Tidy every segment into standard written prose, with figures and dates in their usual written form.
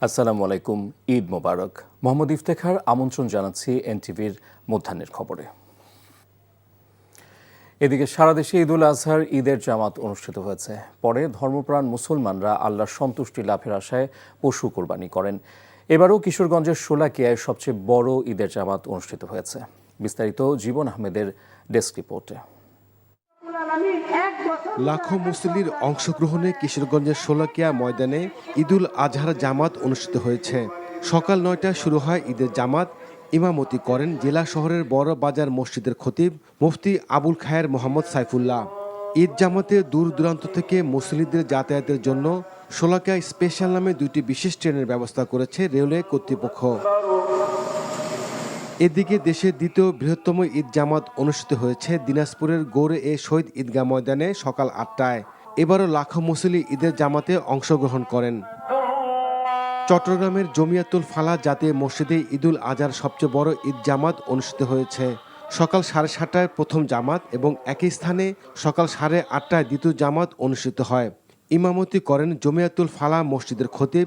আসসালামু আলাইকুম, ঈদ মোবারক। মোহাম্মদ ইফতেখার আমন্ত্রণ জানাচ্ছি এনটিভির মধ্যাহ্নের খবরে। এদিকে সারা দেশে ঈদুল আজহার ঈদের জামাত অনুষ্ঠিত হয়েছে। পরে ধর্মপ্রাণ মুসলমানরা আল্লাহর সন্তুষ্টি লাভের আশায় পশু কোরবানি করেন। এবারও কিশোরগঞ্জের শোলাকিয়ায় সবচেয়ে বড় ঈদের জামাত অনুষ্ঠিত হয়েছে। বিস্তারিত জীবন আহমেদের ডেস্ক রিপোর্টে। লাখো মুসল্লির অংশগ্রহণে কিশোরগঞ্জের শোলাকিয়া ময়দানে ঈদুল আজহার জামাত অনুষ্ঠিত হয়েছে। সকাল ৯টায় শুরু হয় ঈদের জামাত। ইমামতি করেন জেলা শহরের বড় বাজার মসজিদের খতিব মুফতি আবুল খায়ের মোহাম্মদ সাইফুল্লাহ। ঈদ জামাতে দূর দূরান্ত থেকে মুসল্লিদের যাতায়াতের জন্য শোলাকিয়া স্পেশাল নামে 2টি বিশেষ ট্রেনের ব্যবস্থা করেছে রেলওয়ে কর্তৃপক্ষ। এদিকে দেশের দ্বিতীয় বৃহত্তম ঈদ জামাত অনুষ্ঠিত হয়েছে দিনাজপুরের গৌড়ে এ শহীদ ঈদগাহ ময়দানে সকাল ৮টায়। এবারও লাখো মুসল্লি ঈদের জামাতে অংশগ্রহণ করেন। চট্টগ্রামের জমিয়াতুল ফালাহ জাতীয় মসজিদে ঈদুল আজহার সবচেয়ে বড় ঈদ জামাত অনুষ্ঠিত হয়েছে। সকাল 7:30টায় প্রথম জামাত এবং একই স্থানে সকাল 8:30টায় দ্বিতীয় জামাত অনুষ্ঠিত হয়। ইমামতি করেন জমিয়াতুল ফালাহ মসজিদের খতিব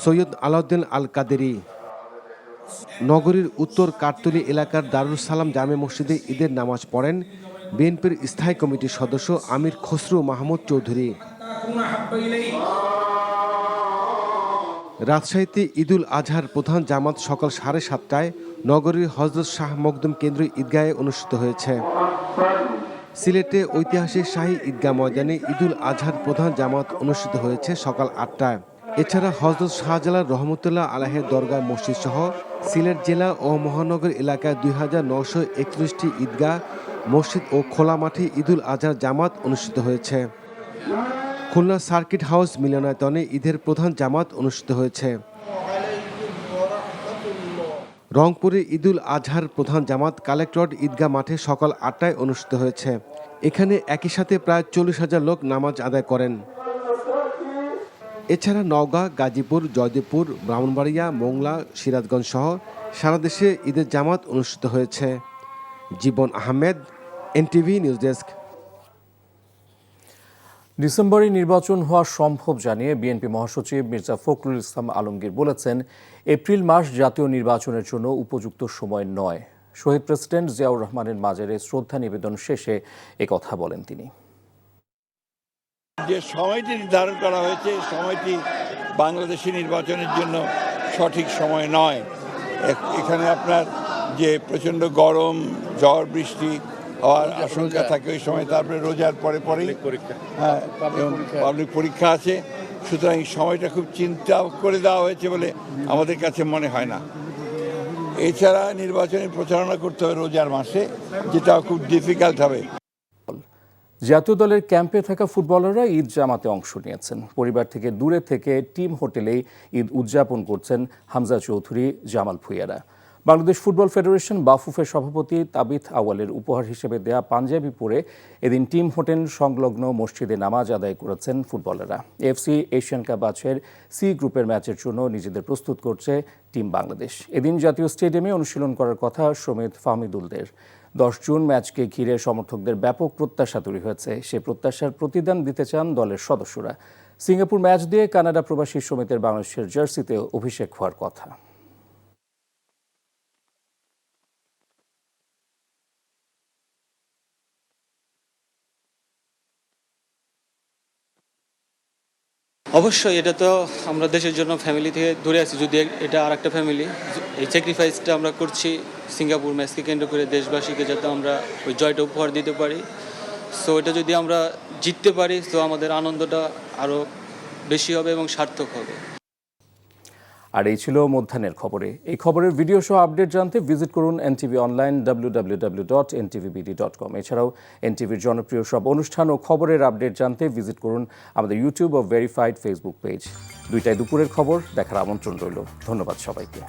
সৈয়দ আলাউদ্দিন আল কাদেরি। নগরীর উত্তর কাঠতলী এলাকার দারুল সালাম জামে মসজিদে ঈদের নামাজ পড়েন বিএনপির স্থায়ী কমিটির সদস্য আমির খসরু মাহমুদ চৌধুরী। রাজশাহীতে ঈদুল আজহার প্রধান জামাত সকাল 7:30টায় নগরীর হযরত শাহ মখদুম কেন্দ্রীয় ঈদগাহে অনুষ্ঠিত হয়েছে। সিলেটে ঐতিহাসিক শাহী ঈদগাহ ময়দানে ঈদুল আজহার প্রধান জামাত অনুষ্ঠিত হয়েছে সকাল 8টায়। এছাড়া হযরত শাহজালাল রহমতুল্লাহ আলাইহির দরগাহ মসজিদ সহ সিলেট জেলা ও মহানগর এলাকায় 2941টি ঈদগাহ, মসজিদ ও খোলা মাঠে ঈদুল আজহার জামাত অনুষ্ঠিত হয়েছে। খুলনা সার্কিট হাউস মিলনায়তনে ঈদের প্রধান জামাত অনুষ্ঠিত হয়েছে। রংপুরে ঈদুল আজহার প্রধান জামাত কালেক্টরেট ঈদগাহ মাঠে সকাল 8টায় অনুষ্ঠিত হয়েছে। এখানে একই সাথে প্রায় 40,000 লোক নামাজ আদায় করেন। এছাড়া নওগাঁ, গাজীপুর, জয়দেবপুর, ব্রাহ্মণবাড়িয়া, মোংলা, সিরাজগঞ্জ সহ সারা দেশে ঈদের জামাত অনুষ্ঠিত হয়েছে। জীবন আহমেদ, এনটিভি নিউজ ডেস্ক। ডিসেম্বরে নির্বাচন হওয়া সম্ভব জানিয়ে বিএনপি মহাসচিব মির্জা ফখরুল ইসলাম আলমগীর বলেছেন, এপ্রিল মাস জাতীয় নির্বাচনের জন্য উপযুক্ত সময় নয়। শহীদ প্রেসিডেন্ট জিয়াউর রহমানের মাজারে শ্রদ্ধা নিবেদন শেষে একথা বলেন তিনি। যে সময়টি নির্ধারণ করা হয়েছে, সময়টি বাংলাদেশি নির্বাচনের জন্য সঠিক সময় নয়। এখানে আপনার যে প্রচণ্ড গরম, ঝড় বৃষ্টি হওয়ার আশঙ্কা থাকে ওই সময়, তারপরে রোজার পরেই হ্যাঁ পাবলিক পরীক্ষা আছে। সুতরাং এই সময়টা খুব চিন্তা করে দেওয়া হয়েছে বলে আমাদের কাছে মনে হয় না। এছাড়া নির্বাচনী প্রচারণা করতে হবে রোজার মাসে, যেটা খুব ডিফিকাল্ট হবে। জাতীয় দলের ক্যাম্পে থাকা ফুটবলাররা ঈদ জামাতে অংশ নিয়েছেন। পরিবার থেকে দূরে থেকে টিম হোটেলেই ঈদ উদযাপন করছেন হামজা চৌধুরী, জামাল ভুঁইয়ারা। বাংলাদেশ ফুটবল ফেডারেশন বাফুফের সভাপতি তাবিথ আওয়ালের উপহার হিসেবে দেয়া পাঞ্জাবি পরে এদিন টিম হোটেল সংলগ্ন মসজিদে নামাজ আদায় করেছেন ফুটবলাররা। এফসি এশিয়ান কাপ ব্যাচের সি গ্রুপের ম্যাচের জন্য নিজেদের প্রস্তুত করছে টিম বাংলাদেশ। এদিন জাতীয় স্টেডিয়ামে অনুশীলন করার কথা সমিত ফাহমিদুলদের। 10 জুন ম্যাচকে ঘিরে সমর্থকদের ব্যাপক প্রত্যাশা তৈরি হয়েছে। সে প্রত্যাশার প্রতিদান দিতে চান দলের সদস্যরা। সিঙ্গাপুর ম্যাচ দিয়ে কানাডা প্রবাসী সমিতির বাংলাদেশের জার্সিতে অভিষেক হওয়ার কথা। অবশ্যই এটা তো আমরা দেশের জন্য ফ্যামিলি থেকে দূরে আছি, যদি এটা আর একটা ফ্যামিলি। এই স্যাক্রিফাইসটা আমরা করছি সিঙ্গাপুর ম্যাচকে কেন্দ্র করে, দেশবাসীকে যাতে আমরা ওই জয়টা উপহার দিতে পারি। সো এটা যদি আমরা জিততে পারি তো আমাদের আনন্দটা আরও বেশি হবে এবং সার্থক হবে। আর এই ছিল মধ্যাহ্নের খবরে। এই খবরের ভিডিও সহ আপডেট জানতে ভিজিট করুন এনটিভি অনলাইন www.ntvbd.com। এছাড়াও এনটিভির জনপ্রিয় সব অনুষ্ঠান ও খবরের আপডেট জানতে ভিজিট করুন আমাদের ইউটিউব ও ভেরিফাইড ফেসবুক পেজ। 2টায় দুপুরের খবর দেখার আমন্ত্রণ রইল। ধন্যবাদ সবাইকে।